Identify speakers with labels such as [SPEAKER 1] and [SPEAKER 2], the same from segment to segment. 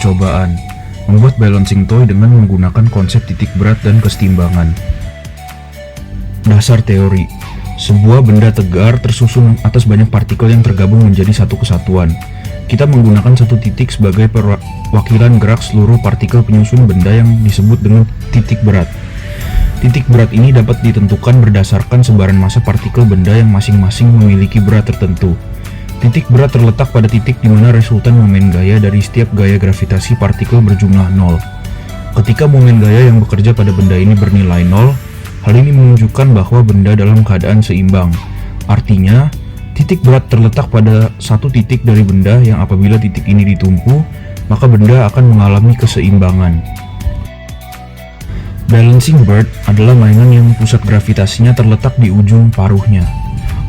[SPEAKER 1] percobaan membuat balancing toy dengan menggunakan konsep titik berat dan kesetimbangan. Dasar teori: sebuah benda tegar tersusun atas banyak partikel yang tergabung menjadi satu kesatuan. Kita menggunakan satu titik sebagai perwakilan gerak seluruh partikel penyusun benda yang disebut dengan titik berat. Titik berat ini dapat ditentukan berdasarkan sebaran massa partikel benda yang masing-masing memiliki berat tertentu. Titik berat terletak pada titik di mana resultan momen gaya dari setiap gaya gravitasi partikel berjumlah 0. Ketika momen gaya yang bekerja pada benda ini bernilai 0, hal ini menunjukkan bahwa benda dalam keadaan seimbang. Artinya, titik berat terletak pada satu titik dari benda yang apabila titik ini ditumpu, maka benda akan mengalami keseimbangan. Balancing Bird adalah mainan yang pusat gravitasinya terletak di ujung paruhnya.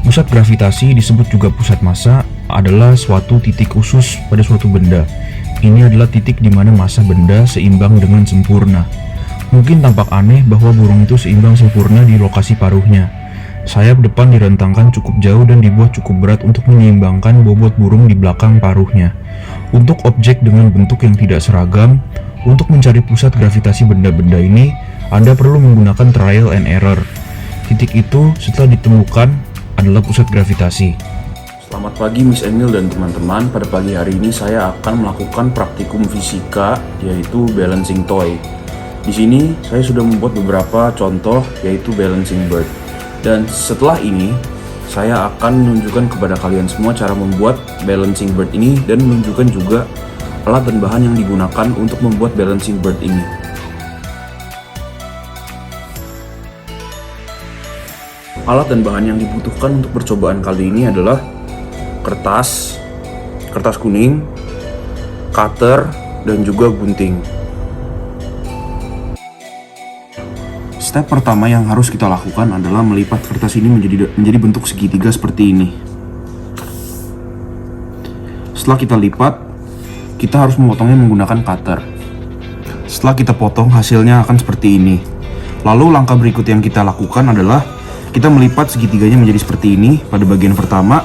[SPEAKER 1] Pusat gravitasi disebut juga pusat massa adalah suatu titik khusus pada suatu benda. Ini adalah titik di mana massa benda seimbang dengan sempurna. Mungkin tampak aneh bahwa burung itu seimbang sempurna di lokasi paruhnya. Sayap depan direntangkan cukup jauh dan dibuat cukup berat untuk menyeimbangkan bobot burung di belakang paruhnya. Untuk objek dengan bentuk yang tidak seragam, untuk mencari pusat gravitasi benda-benda ini, Anda perlu menggunakan trial and error. Titik itu setelah ditemukan adalah pusat gravitasi.
[SPEAKER 2] Selamat pagi Miss Emil dan teman-teman. Pada pagi hari ini saya akan melakukan praktikum fisika, yaitu balancing toy. Di sini saya sudah membuat beberapa contoh, yaitu balancing bird. Dan setelah ini saya akan menunjukkan kepada kalian semua cara membuat balancing bird ini dan menunjukkan juga alat dan bahan yang digunakan untuk membuat balancing bird ini. Alat dan bahan yang dibutuhkan untuk percobaan kali ini adalah kertas kuning, cutter, dan juga gunting. Step pertama yang harus kita lakukan adalah melipat kertas ini menjadi bentuk segitiga seperti ini. Setelah kita lipat, kita harus memotongnya menggunakan cutter. Setelah kita potong, hasilnya akan seperti ini. Lalu langkah berikut yang kita lakukan adalah kita melipat segitiganya menjadi seperti ini pada bagian pertama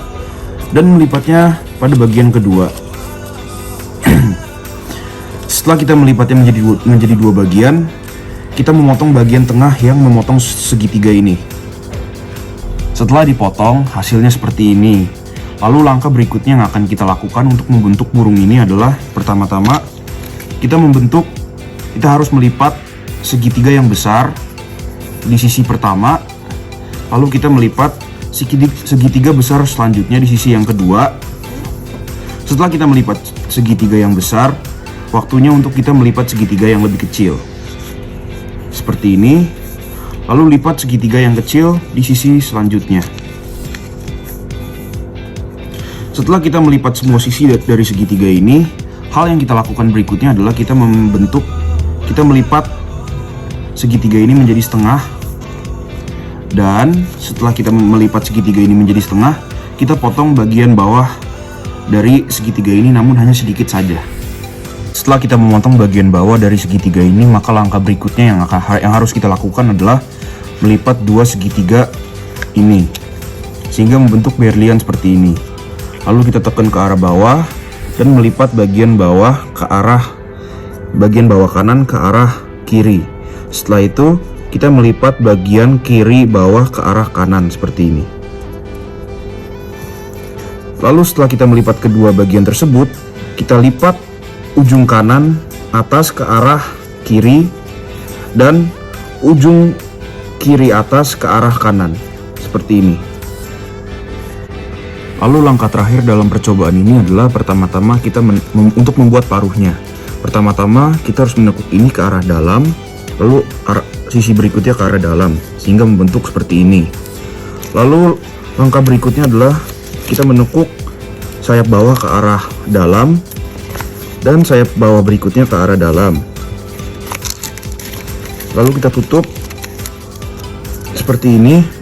[SPEAKER 2] dan melipatnya pada bagian kedua. Setelah kita melipatnya menjadi dua bagian, kita memotong bagian tengah yang memotong segitiga ini. Setelah dipotong, hasilnya seperti ini. Lalu langkah berikutnya yang akan kita lakukan untuk membentuk burung ini adalah pertama-tama kita harus melipat segitiga yang besar di sisi pertama, lalu kita melipat segitiga besar selanjutnya di sisi yang kedua. Setelah kita melipat segitiga yang besar, waktunya untuk kita melipat segitiga yang lebih kecil seperti ini, lalu lipat segitiga yang kecil di sisi selanjutnya. Setelah kita melipat semua sisi dari segitiga ini, hal yang kita lakukan berikutnya adalah kita melipat segitiga ini menjadi setengah. Dan setelah kita melipat segitiga ini menjadi setengah, kita potong bagian bawah dari segitiga ini, namun hanya sedikit saja. Setelah kita memotong bagian bawah dari segitiga ini, maka langkah berikutnya yang harus kita lakukan adalah melipat dua segitiga ini sehingga membentuk berlian seperti ini. Lalu kita tekan ke arah bawah dan melipat bagian bawah kanan ke arah kiri. Setelah itu kita melipat bagian kiri bawah ke arah kanan seperti ini. Lalu setelah kita melipat kedua bagian tersebut, kita lipat ujung kanan atas ke arah kiri dan ujung kiri atas ke arah kanan seperti ini. Lalu langkah terakhir dalam percobaan ini adalah pertama-tama kita untuk membuat paruhnya. Pertama-tama kita harus menekuk ini ke arah dalam, lalu sisi berikutnya ke arah dalam sehingga membentuk seperti ini. Lalu langkah berikutnya adalah kita menekuk sayap bawah ke arah dalam dan sayap bawah berikutnya ke arah dalam. Lalu kita tutup seperti ini.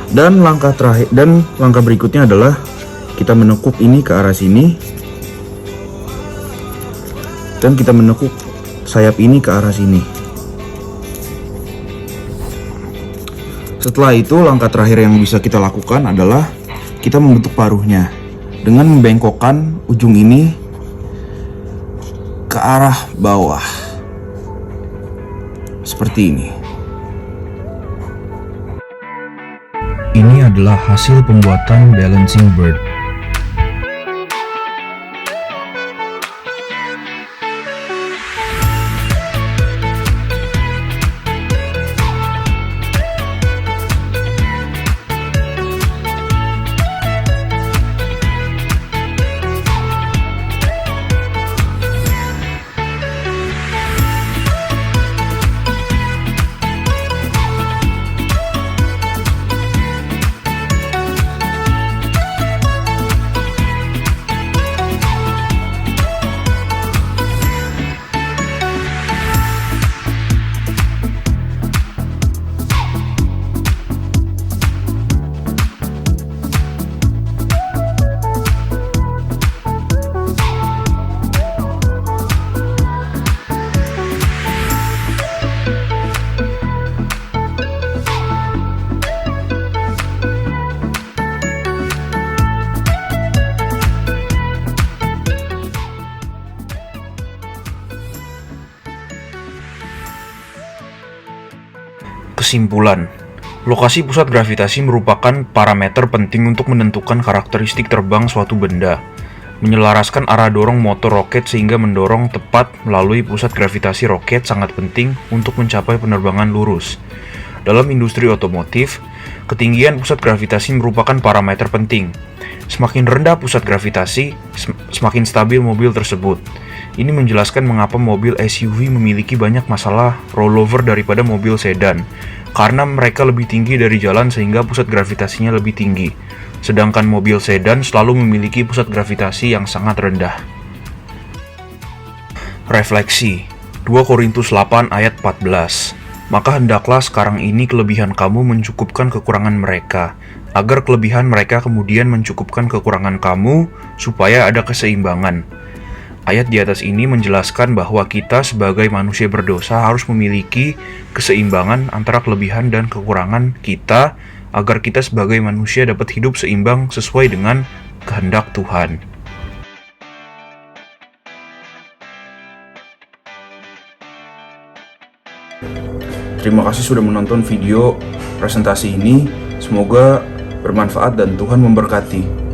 [SPEAKER 2] Dan langkah berikutnya adalah kita menekuk ini ke arah sini dan kita menekuk sayap ini ke arah sini. Setelah itu langkah terakhir yang bisa kita lakukan adalah kita membentuk paruhnya dengan membengkokkan ujung ini ke arah bawah. Seperti ini.
[SPEAKER 1] Ini adalah hasil pembuatan balancing bird. Kesimpulan, lokasi pusat gravitasi merupakan parameter penting untuk menentukan karakteristik terbang suatu benda, menyelaraskan arah dorong motor roket sehingga mendorong tepat melalui pusat gravitasi roket sangat penting untuk mencapai penerbangan lurus. Dalam industri otomotif, ketinggian pusat gravitasi merupakan parameter penting. Semakin rendah pusat gravitasi, semakin stabil mobil tersebut. Ini menjelaskan mengapa mobil SUV memiliki banyak masalah rollover daripada mobil sedan, karena mereka lebih tinggi dari jalan sehingga pusat gravitasinya lebih tinggi. Sedangkan mobil sedan selalu memiliki pusat gravitasi yang sangat rendah. Refleksi 2 Korintus 8 ayat 14. Maka hendaklah sekarang ini kelebihan kamu mencukupkan kekurangan mereka, agar kelebihan mereka kemudian mencukupkan kekurangan kamu, supaya ada keseimbangan. Ayat di atas ini menjelaskan bahwa kita sebagai manusia berdosa harus memiliki keseimbangan antara kelebihan dan kekurangan kita, agar kita sebagai manusia dapat hidup seimbang sesuai dengan kehendak Tuhan.
[SPEAKER 2] Terima kasih sudah menonton video presentasi ini. Semoga bermanfaat dan Tuhan memberkati.